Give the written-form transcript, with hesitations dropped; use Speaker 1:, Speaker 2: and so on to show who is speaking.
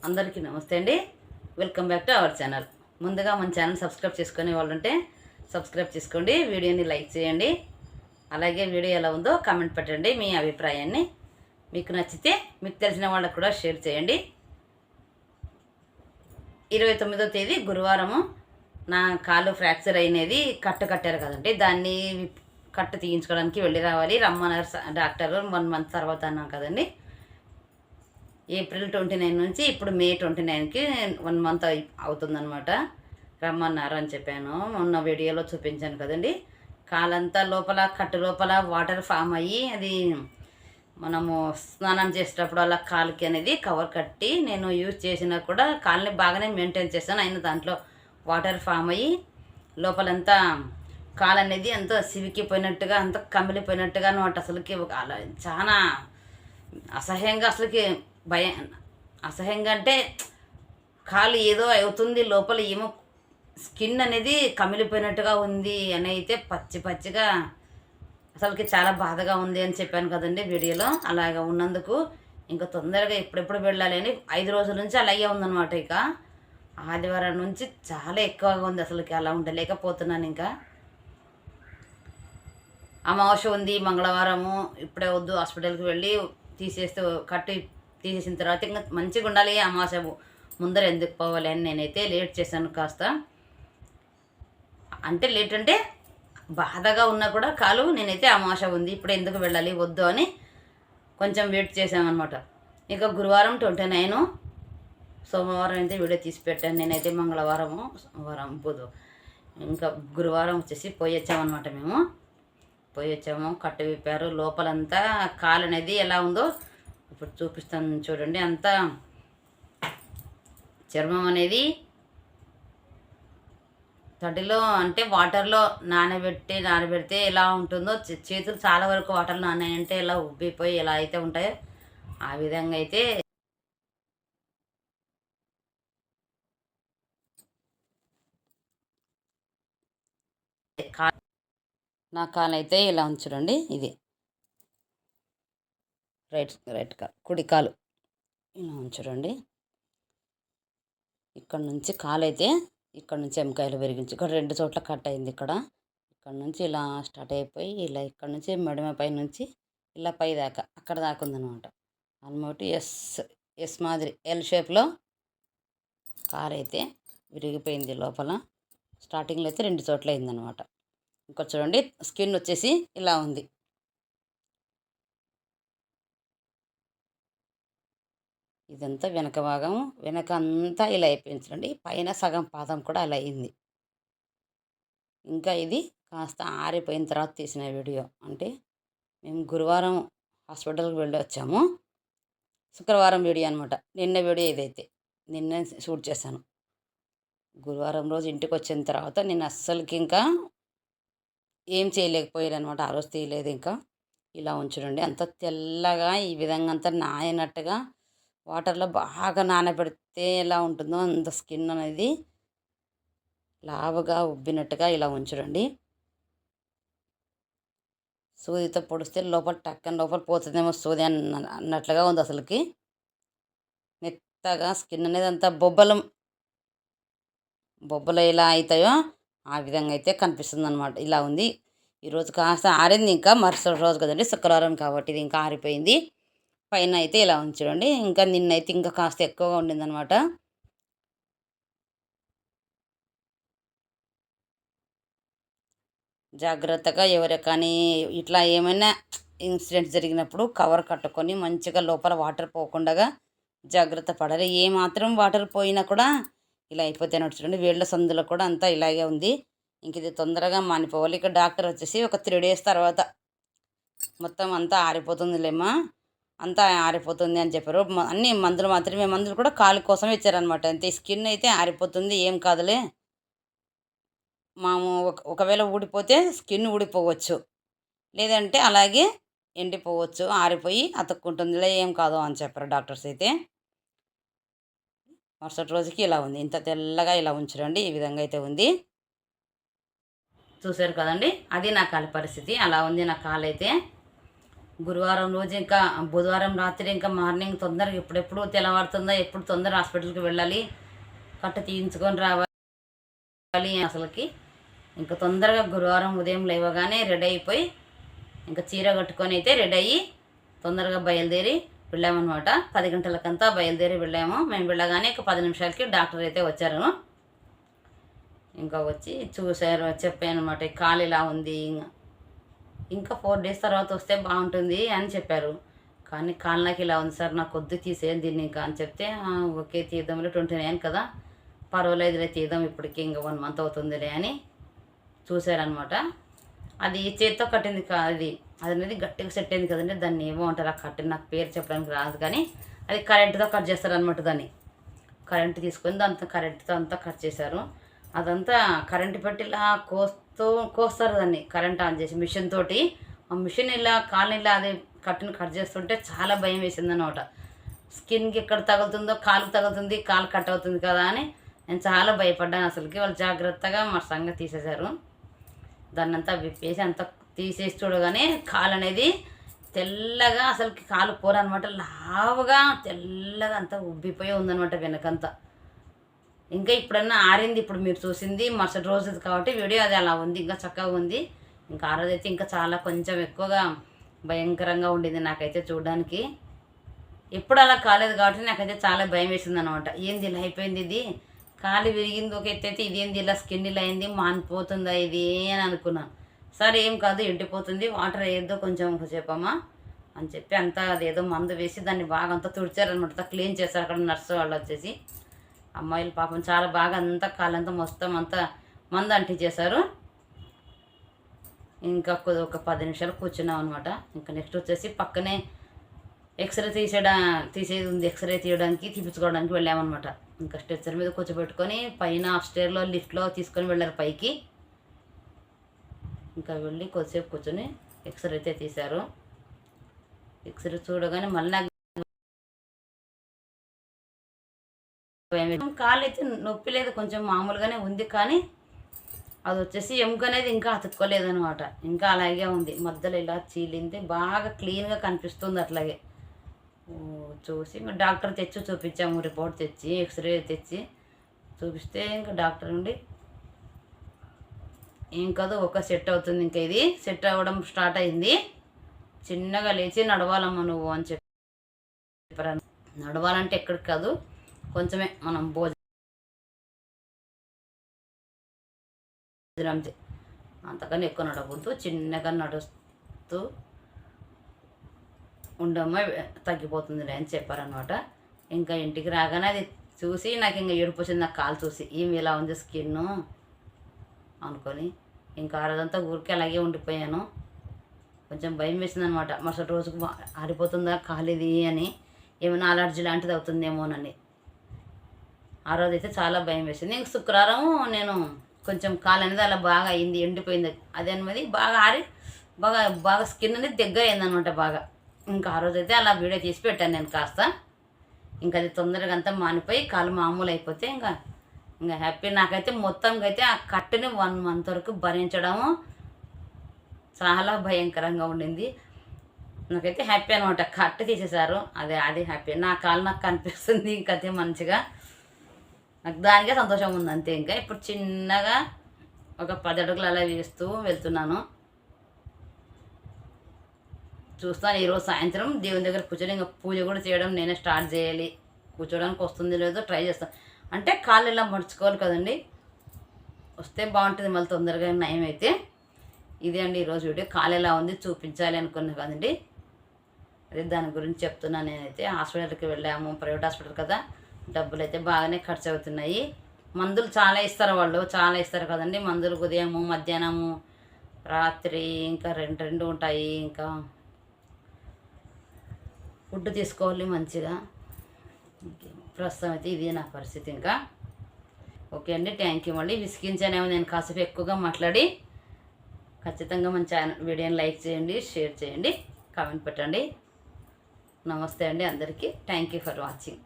Speaker 1: అందరికీ నమస్తే అండి. Welcome back to our channel. ముందుగా మన ఛానల్ సబ్స్క్రైబ్ చేసుకునే వాళ్ళు ఉంటే సబ్స్క్రైబ్ చేసుకోండి, వీడియోని లైక్ చేయండి, అలాగే వీడియో ఎలా ఉందో కామెంట్ పెట్టండి. మీ అభిప్రాయాన్ని మీకు నచ్చితే మీకు తెలిసిన వాళ్ళకు కూడా షేర్ చేయండి. 29వ తేదీ గురువారము నా కాలు ఫ్రాక్చర్ అయినది కట్టారు కదండి, దాన్ని కట్టు తీయించుకోవడానికి వెళ్ళి రావాలి రమ్మన్నారు డాక్టర్. 1 మంత్ తర్వాత అన్నాం కదండి. ఏప్రిల్ 29 నుంచి ఇప్పుడు మే 29కి 1 మంత్ అవుతుందన్నమాట. రమ్మన్నారు అని చెప్పాను, మొన్న వీడియోలో చూపించాను కదండి. కాలంతా లోపల కట్టు లోపల వాటర్ ఫామ్ అయ్యి అది మనము స్నానం చేసేటప్పుడు అలా కాలుకి అనేది కవర్ కట్టి నేను యూజ్ చేసినా కూడా కాలుని బాగానే మెయింటైన్ చేస్తాను. అయినా దాంట్లో వాటర్ ఫామ్ అయ్యి లోపలంతా కాలు అనేది అంత సివికిపోయినట్టుగా అంత కమిలిపోయినట్టుగా అనమాట. అసలుకి అలా చాలా అసహ్యంగా, అసలుకి అసహ్యంగా అంటే కాలు ఏదో అవుతుంది, లోపల ఏమో స్కిన్ అనేది కమిలిపోయినట్టుగా ఉంది అని అయితే పచ్చిగా అసలుకి చాలా బాధగా ఉంది అని చెప్పాను కదండి వీడియోలో. అలాగా ఉన్నందుకు ఇంకా తొందరగా ఎప్పుడెప్పుడు వెళ్ళాలి అని 5 రోజుల నుంచి అలాగే ఉందన్నమాట. ఇక ఆదివారం నుంచి చాలా ఎక్కువగా ఉంది, అసలుకి అలా ఉండలేకపోతున్నాను. ఇంకా అమావాస్య ఉంది మంగళవారము, ఇప్పుడే వద్దు హాస్పిటల్కి వెళ్ళి తీసేస్తే కట్టు తీసేసిన తర్వాత ఇంకా మంచిగా ఉండాలి, అమావాస్య ముందర ఎందుకు పోవాలి అని నేనైతే లేట్ చేశాను కాస్త. అంటే లేట్ అంటే బాధగా ఉన్నా కూడా కాలు నేనైతే అమావాస్య ఉంది ఇప్పుడు ఎందుకు వెళ్ళాలి వద్దు అని కొంచెం వెయిట్ చేసామన్నమాట. ఇంకా గురువారం 29, సోమవారం అయితే వీడియో తీసి పెట్టాను నేనైతే. మంగళవారము, సోమవారం, ఇంకా గురువారం వచ్చేసి పోయి వచ్చామన్నమాట. మేము పోయి వచ్చాము, కట్టు విప్పారు. లోపలంతా కాలు అనేది ఎలా ఉందో ఇప్పుడు చూపిస్తాను చూడండి. అంతా చర్మం అనేది తడిలో అంటే వాటర్లో నానబెడితే ఎలా ఉంటుందో, చేతులు చాలా వరకు వాటర్లో నానాయంటే ఎలా ఉబ్బిపోయి ఎలా అయితే ఉంటాయో ఆ విధంగా అయితే నా కాలు అయితే ఇలా ఉంచుడండి. ఇది రైట్ కాలు, కుడి కాలు ఇలా ఉంచుడండి. ఇక్కడ నుంచి కాలు అయితే ఇక్కడ నుంచి ఎముకాయలు పెరిగించి ఇక్కడ 2 చోట్ల కట్ అయింది. ఇక్కడ నుంచి ఇలా స్టార్ట్ అయిపోయి ఇలా ఇక్కడ నుంచి మెడమ పై నుంచి ఇలా పై దాకా అక్కడ దాకా ఉందన్నమాట. ఆల్మోస్ట్ ఎస్ మాదిరి ఎల్ షేప్లో కాలు అయితే విరిగిపోయింది లోపల. స్టార్టింగ్లో అయితే 2 చోట్ల అయిందనమాట. ఇంకా చూడండి స్కిన్ వచ్చేసి ఇలా ఉంది. ఇదంతా వెనక భాగం, వెనక అంతా ఇలా అయిపోయించండి. పైన సగం పాదం కూడా అలా అయింది. ఇంకా ఇది కాస్త ఆరిపోయిన తర్వాత తీసిన వీడియో. అంటే మేము గురువారం హాస్పిటల్కి వెళ్ళి వచ్చాము, శుక్రవారం వీడియో అనమాట. నిన్న వీడియో ఇదైతే నిన్న షూట్ చేశాను. గురువారం రోజు ఇంటికి వచ్చిన తర్వాత నేను అస్సలకి ఇంకా ఏం చేయలేకపోయాను అనమాట. ఆ రోజు తీయలేదు. ఇంకా ఇలా ఉంచడండి. అంత తెల్లగా ఈ విధంగా అంతా నాయనట్టుగా వాటర్లో బాగా నానబెడితే ఎలా ఉంటుందో అంత స్కిన్ అనేది లావుగా ఉబ్బినట్టుగా ఇలా ఉంచడండి. సూదితో పొడిస్తే లోపల టక్కన లోపల పోతుందేమో సూది అన్నట్లుగా ఉంది. అసలుకి మెత్తగా స్కిన్ అనేది అంతా బొబ్బలు ఎలా అవుతాయో ఆ విధంగా అయితే కనిపిస్తుంది అనమాట. ఇలా ఉంది. ఈరోజు కాస్త ఆరింది, ఇంకా మరుసటి రోజు కదండి శుక్రవారం కాబట్టి ఇది ఇంకా ఆరిపోయింది. పైన అయితే ఇలా ఉంచండి. ఇంకా నిన్నైతే ఇంకా కాస్త ఎక్కువగా ఉండిందనమాట. జాగ్రత్తగా ఎవరు కానీ ఇట్లా ఏమైనా ఇన్సిడెంట్ జరిగినప్పుడు కవర్ కట్టుకొని మంచిగా లోపల వాటర్ పోకుండా జాగ్రత్త పడాలి. ఏమాత్రం వాటర్ పోయినా కూడా ఇలా అయిపోతే చూడండి. వేళ్ళ సందులో కూడా అంతా ఇలాగే ఉంది. ఇంక ఇది తొందరగా మానిపోవాలి. ఇక డాక్టర్ వచ్చేసి ఒక 3 days తర్వాత మొత్తం అంతా ఆరిపోతుందిలేమ్మా, అంతా ఆరిపోతుంది అని చెప్పారు. అన్ని మందులు కూడా కాలు కోసం ఇచ్చారనమాట. అంతే, స్కిన్ అయితే ఆరిపోతుంది ఏం కాదులే, ఒకవేళ ఊడిపోతే స్కిన్ ఊడిపోవచ్చు, లేదంటే అలాగే ఎండిపోవచ్చు, ఆరిపోయి అతుక్కుంటుందిలే ఏం కాదు అని చెప్పారు డాక్టర్స్ అయితే. మరుసటి రోజుకి ఇలా ఉంది, ఇంత తెల్లగా ఇలా ఉంచడండి. ఈ విధంగా అయితే ఉంది. చూశారు కదండి, అది నా కాలు పరిస్థితి. అలా ఉంది నా కాలు అయితే. గురువారం రోజు ఇంకా బుధవారం రాత్రి ఇంకా మార్నింగ్ తొందరగా ఎప్పుడెప్పుడు తెల్లవారుతుందో ఎప్పుడు తొందర హాస్పిటల్కి వెళ్ళాలి, కట్ట తీయించుకొని రావాలి అసలుకి. ఇంకా తొందరగా గురువారం ఉదయం లేవగానే రెడీ అయిపోయి ఇంకా చీర కట్టుకొని అయితే రెడీ అయ్యి తొందరగా బయలుదేరి వెళ్ళామన్నమాట. 10 గంటలకంతా బయలుదేరి వెళ్ళాము. మేము వెళ్ళగానే ఒక 10 నిమిషాలకి డాక్టర్ అయితే వచ్చారు. ఇంకా వచ్చి చూశారు, చెప్పాను అనమాట, కాలు ఇలా ఉంది, ఇంకా 4 డేస్ తర్వాత వస్తే బాగుంటుంది అని చెప్పారు. కానీ కాలు నాకు ఇలా ఉంది సార్, నాకు వద్దు తీసేయం దీన్ని ఇంకా అని చెప్తే, ఓకే తీద్దాంలే 29 కదా, పర్వాలేదులే తీద్దాం, ఇప్పటికి ఇంకా 1 మంత్ అవుతుందిలే అని చూశారనమాట. అది చేత్తో కట్టింది అది అనేది గట్టిగా సెట్ అయింది కదండి, దాన్ని ఏమో అంటారు ఆ కట్టిన, నాకు పేరు చెప్పడానికి రాదు, కానీ అది కరెంటుతో కట్ చేస్తారనమాట. దాన్ని కరెంటు తీసుకొని దాంతో కరెంటుతో అంతా కట్ చేశారు. అదంతా కరెంటు పెట్టి ఇలా కోస్తారు దాన్ని, కరెంట్ ఆన్ చేసి మిషన్ తోటి. ఆ మిషన్ ఇలా కాలు ఇలా అదే కట్టుని కట్ చేస్తుంటే చాలా భయం వేసిందనమాట. స్కిన్కి ఎక్కడ తగులుతుందో, కాలుకి తగులుతుంది, కాలు కట్ అవుతుంది కదా అని నేను చాలా భయపడ్డాను అసలుకి. వాళ్ళు జాగ్రత్తగా మా సంగతి తీసేశారు. దాన్ని అంతా విప్పేసి అంతా తీసేసి చూడగానే కాలు అనేది తెల్లగా, అసలుకి కాలు కూర అనమాట, లావుగా తెల్లగా అంతా ఉబ్బిపోయి ఉందనమాట వెనకంతా. ఇంకా ఇప్పుడన్నా ఆరింది, ఇప్పుడు మీరు చూసింది మరుసటి రోజుది కాబట్టి వీడియో అది అలా ఉంది, ఇంకా చక్కగా ఉంది. ఇంకా ఆ రోజైతే ఇంకా చాలా కొంచెం ఎక్కువగా భయంకరంగా ఉండింది నాకైతే చూడడానికి. ఎప్పుడు అలా కాలేదు కాబట్టి నాకైతే చాలా భయం వేసింది అనమాట. ఏంది ఇలా అయిపోయింది, ఇది కాలు విరిగింది ఒక ఎత్తైతే ఇదేంది ఇలా స్కిన్ ఇలా అయింది, మానిపోతుందా ఇది అని అనుకున్నాను. సరే ఏం కాదు, ఎండిపోతుంది, వాటర్ వేయద్దు కొంచెం చెప్పమ్మా అని చెప్పి అంతా అదేదో మందు వేసి దాన్ని బాగా అంతా తుడిచారనమాట, క్లీన్ చేశారు అక్కడ నర్సు వాళ్ళు వచ్చేసి. అమ్మాయిలు పాపం చాలా బాగా అంతా కాలంతా మొత్తం అంతా మందు అంటించేశారు. ఇంకా ఒక 10 నిమిషాలు కూర్చున్నాం అనమాట. ఇంకా నెక్స్ట్ వచ్చేసి పక్కనే ఎక్స్రే తీసేది ఉంది, ఎక్స్రే తీయడానికి తీపించుకోవడానికి వెళ్ళామన్నమాట. ఇంకా స్ట్రెచ్చర్ మీద కూర్చోబెట్టుకొని పైన అప్స్టేర్లో లిఫ్ట్లో తీసుకొని వెళ్ళారు పైకి. ఇంకా వెళ్ళి కొద్దిసేపు కూర్చొని ఎక్స్రే అయితే తీశారు. ఎక్స్రే చూడగానే మళ్ళీ కాలు అయితే నొప్పి లేదు, కొంచెం మామూలుగానే ఉంది, కానీ అది వచ్చేసి ఎముక అనేది ఇంకా అతుక్కోలేదనమాట, ఇంకా అలాగే ఉంది, మధ్యలో ఇలా చీలింది, బాగా క్లీన్గా కనిపిస్తుంది అట్లాగే. చూసి ఇంకా డాక్టర్ తెచ్చి చూపించాము, రిపోర్ట్ తెచ్చి ఎక్స్రే తెచ్చి చూపిస్తే ఇంకా డాక్టర్ నుండి ఏం కాదు, ఒక సెట్ అవుతుంది, ఇంకా ఇది సెట్ అవ్వడం స్టార్ట్ అయింది, చిన్నగా లేచి నడవాలమ్మా నువ్వు అని చెప్పారు. నడవాలంటే ఎక్కడికి కాదు, కొంచెమే మనం భోజనం అంతకన్నా ఎక్కువ నడవద్దు, చిన్నగా నడుస్తూ ఉండమ్మా తగ్గిపోతుందిలే అని చెప్పారనమాట. ఇంకా ఇంటికి రాగానే అది చూసి నాకు ఇంకా ఏడుపు వచ్చింది, నాకు కాలు చూసి ఏమి ఇలా ఉంది స్కిన్ అనుకొని. ఇంకా ఆ రోజంతా ఊరికి అలాగే ఉండిపోయాను. కొంచెం భయం వేసింది అనమాట, మరుసటి రోజుకు ఆరిపోతుందా కాలిది అని, ఏమైనా అలర్జీ లాంటిది అవుతుందేమోనని. ఆ రోజు అయితే చాలా భయం వేసింది. ఇంక శుక్రవారం నేను కొంచెం కాలు అనేది అలా బాగా అయింది, ఎండిపోయింది, అదే అనేది బాగా ఆరి బాగా స్కిన్ అనేది దగ్గర అయిందనమాట బాగా. ఇంకా ఆ రోజు అయితే అలా వీడియో తీసి పెట్టాను నేను కాస్త. ఇంకా అది తొందరగా అంతా మానిపోయి కాలు మామూలు అయిపోతే ఇంకా హ్యాపీ. నాకైతే మొత్తంగా అయితే ఆ కట్టుని 1 మంత్ వరకు భరించడము చాలా భయంకరంగా ఉండింది. నాకైతే హ్యాపీ అనమాట, కట్టు తీసేశారు, అది హ్యాపీ. నా కాలు నాకు కనిపిస్తుంది, ఇంకతే మంచిగా నాకు దానికే సంతోషం ఉంది అంతే. ఇంకా ఇప్పుడు చిన్నగా ఒక 10 అడుగులు అలా వేస్తూ వెళ్తున్నాను. చూస్తాను ఈరోజు సాయంత్రం దేవుని దగ్గర కూర్చొని ఇంకా పూజ కూడా చేయడం నేనే స్టార్ట్ చేయాలి. కూర్చోడానికి వస్తుంది లేదో ట్రై చేస్తాను, అంటే కాళ్ళు ఇలా మడుచుకోవాలి కదండి, వస్తే బాగుంటుంది మళ్ళీ తొందరగా నయం అయితే. ఇదే అండి ఈరోజు వీడియో, కాలు ఎలా ఉంది చూపించాలి అనుకున్నా కదండి, అదే దాని గురించి చెప్తున్నాను. నేనైతే హాస్పిటల్కి వెళ్ళాము, ప్రైవేట్ హాస్పిటల్ కదా, డబ్బులు అయితే బాగానే ఖర్చు అవుతున్నాయి. మందులు చాలా ఇస్తారు వాళ్ళు, చాలా ఇస్తారు కదండి మందులు, ఉదయము మధ్యాహ్నము రాత్రి ఇంకా రెండు ఉంటాయి. ఇంకా ఫుడ్ తీసుకోవాలి మంచిగా. ప్రస్తుతం అయితే ఇదే నా పరిస్థితి. ఇంకా ఓకే అండి, థ్యాంక్ యూ. మళ్ళీ విసిగించానేమో నేను కాసేపు ఎక్కువగా మాట్లాడి. ఖచ్చితంగా మన ఛానల్ వీడియోని లైక్ చేయండి, షేర్ చేయండి, కామెంట్ పెట్టండి. నమస్తే అండి అందరికీ, థ్యాంక్ యూ ఫర్ వాచింగ్.